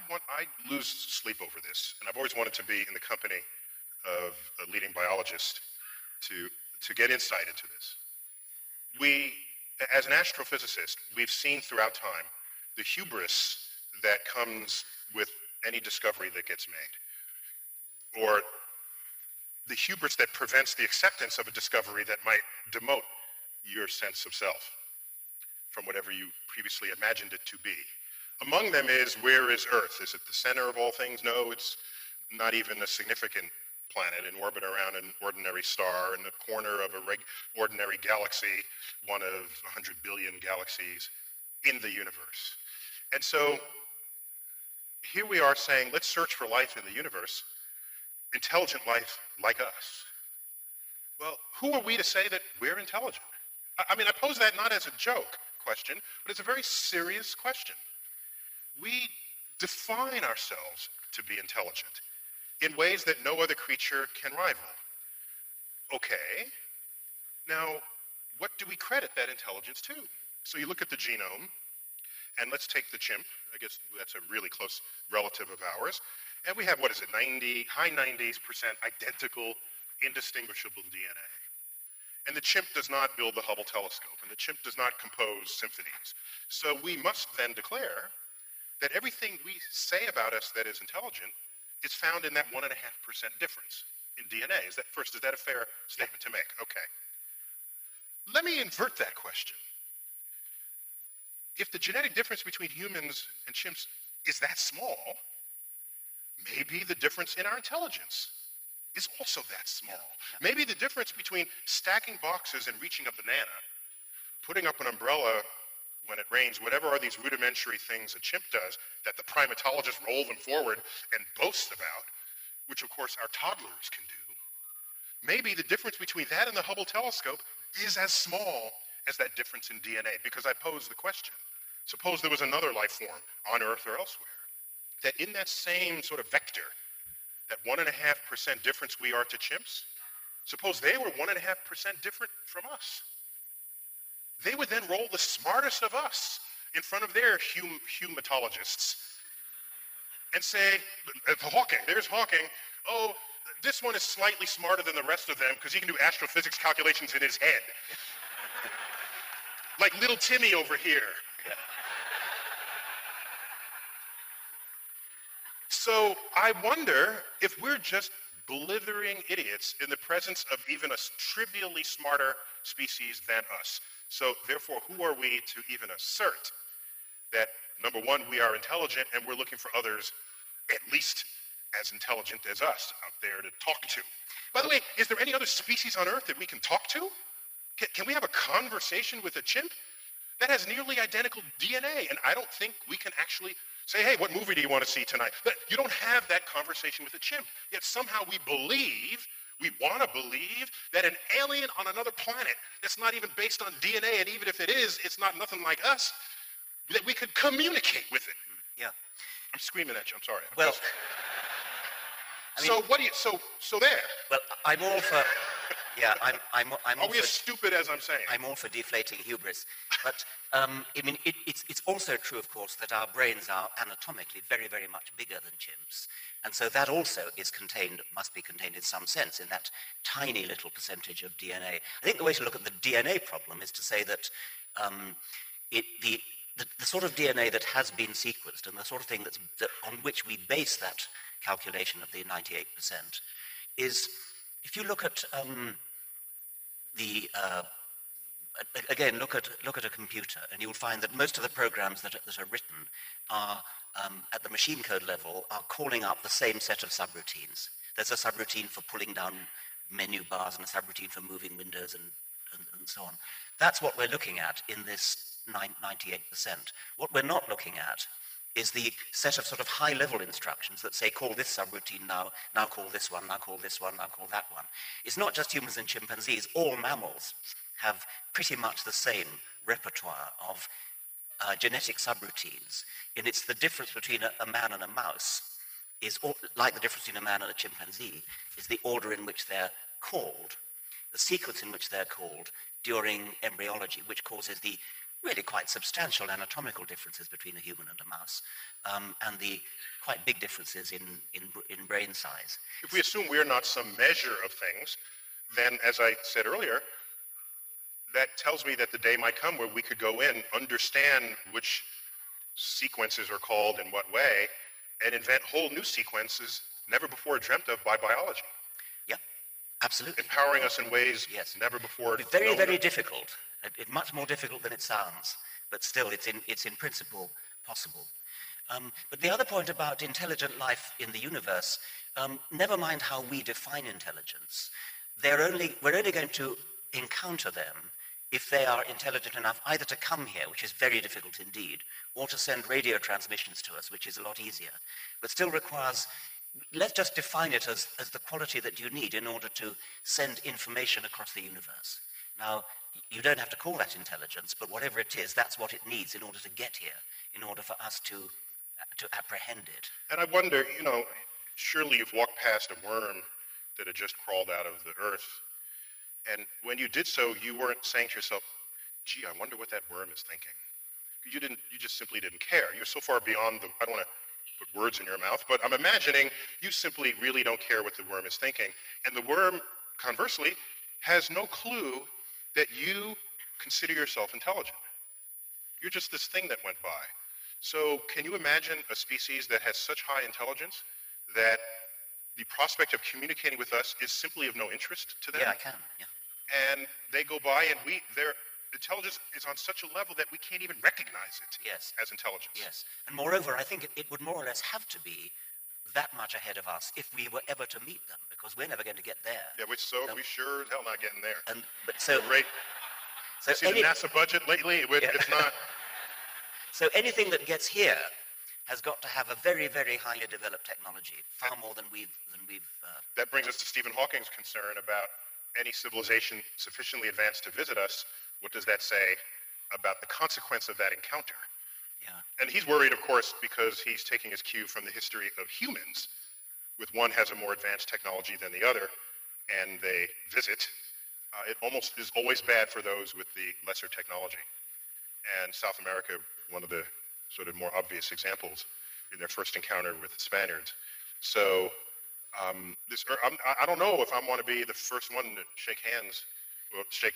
I lose sleep over this, and I've always wanted to be in the company of a leading biologist to get insight into this. We, as an astrophysicist, we've seen throughout time the hubris that comes with any discovery that gets made, or the hubris that prevents the acceptance of a discovery that might demote your sense of self from whatever you previously imagined it to be. Among them is, where is Earth? Is it the center of all things? No, it's not even a significant planet in orbit around an ordinary star in the corner of a ordinary galaxy, one of 100 billion galaxies in the universe. And so here we are saying, let's search for life in the universe, intelligent life like us. Well, who are we to say that we're intelligent? I mean, I pose that not as a joke question, but it's a very serious question. We define ourselves to be intelligent in ways that no other creature can rival. Okay, now what do we credit that intelligence to? So you look at the genome, and let's take the chimp. I guess that's a really close relative of ours. And we have, what is it, high 90s% identical, indistinguishable DNA. And the chimp does not build the Hubble telescope, and the chimp does not compose symphonies. So we must then declare that everything we say about us that is intelligent is found in that 1.5% difference in DNA. Is that a fair statement to make? Okay. Let me invert that question. If the genetic difference between humans and chimps is that small, maybe the difference in our intelligence is also that small. Maybe the difference between stacking boxes and reaching a banana, putting up an umbrella when it rains, whatever are these rudimentary things a chimp does that the primatologists roll them forward and boast about, which of course our toddlers can do, maybe the difference between that and the Hubble telescope is as small as that difference in DNA. Because I pose the question, suppose there was another life form on Earth or elsewhere, that in that same sort of vector, that 1.5% difference we are to chimps, suppose they were 1.5% different from us. They would then roll the smartest of us in front of their humatologists and say, Hawking, there's Hawking, oh, this one is slightly smarter than the rest of them because he can do astrophysics calculations in his head. Like little Timmy over here. So I wonder if we're just blithering idiots in the presence of even a trivially smarter species than us. So therefore, who are we to even assert that, number one, we are intelligent and we're looking for others at least as intelligent as us out there to talk to? By the way, is there any other species on Earth that we can talk to? Can we have a conversation with a chimp? That has nearly identical DNA, and I don't think we can actually say, hey, what movie do you want to see tonight? But you don't have that conversation with a chimp. Yet somehow we want to believe that an alien on another planet that's not even based on DNA, and even if it is, it's not nothing like us, that we could communicate with it. Yeah. I'm screaming at you, I'm sorry. Well, I mean, so there. Well, I'm all for, yeah, I'm all Are we as stupid as I'm saying? I'm all for deflating hubris. But, I mean, it's also true, of course, that our brains are anatomically very, very much bigger than chimps. And so that also must be contained in some sense in that tiny little percentage of DNA. I think the way to look at the DNA problem is to say that the sort of DNA that has been sequenced and the sort of thing on which we base that calculation of the 98% is, if you look at again, look at a computer, and you'll find that most of the programs that are written are at the machine code level are calling up the same set of subroutines. There's a subroutine for pulling down menu bars and a subroutine for moving windows and so on. That's what we're looking at in this 98%. What we're not looking at is the set of sort of high-level instructions that say, call this subroutine now call this one, now call this one, now call that one. It's not just humans and chimpanzees. All mammals have pretty much the same repertoire of genetic subroutines. And it's the difference between a man and a mouse like the difference between a man and a chimpanzee, is the order in which they're called, the sequence in which they're called during embryology, which causes the really quite substantial anatomical differences between a human and a mouse, and the quite big differences in brain size. If we assume we're not some measure of things, then, as I said earlier, that tells me that the day might come where we could go in, understand which sequences are called in what way, and invent whole new sequences never before dreamt of by biology. Yeah, absolutely. Empowering us in ways Yes. never before It's very, known very of. difficult. It's much more difficult than it sounds, but still, it's in principle possible. But the other point about intelligent life in the universe, never mind how we define intelligence, we're only going to encounter them if they are intelligent enough either to come here, which is very difficult indeed, or to send radio transmissions to us, which is a lot easier, but still requires, let's just define it as the quality that you need in order to send information across the universe. Now, you don't have to call that intelligence, but whatever it is, that's what it needs in order to get here, in order for us to apprehend it. And I wonder, surely you've walked past a worm that had just crawled out of the earth, and when you did so, you weren't saying to yourself, gee, I wonder what that worm is thinking. You just simply didn't care. You're so far beyond I don't want to put words in your mouth, but I'm imagining you simply really don't care what the worm is thinking. And the worm, conversely, has no clue that you consider yourself intelligent. You're just this thing that went by. So can you imagine a species that has such high intelligence that the prospect of communicating with us is simply of no interest to them? Yeah, I can, yeah. And they go by and their intelligence is on such a level that we can't even recognize it Yes. as intelligence. Yes, and moreover, I think it would more or less have to be that much ahead of us if we were ever to meet them, because we're never going to get there. Yeah, we sure as hell not getting there. But so Great. so See the NASA budget lately? It's not. So anything that gets here has got to have a very, very highly developed technology, far more than we've. That brings us to Stephen Hawking's concern about any civilization sufficiently advanced to visit us. What does that say about the consequence of that encounter? Yeah. And he's worried, of course, because he's taking his cue from the history of humans, with one has a more advanced technology than the other, and they visit. It almost is always bad for those with the lesser technology. And South America, one of the sort of more obvious examples in their first encounter with the Spaniards. So I don't know if I want to be the first one to shake hands, well, shake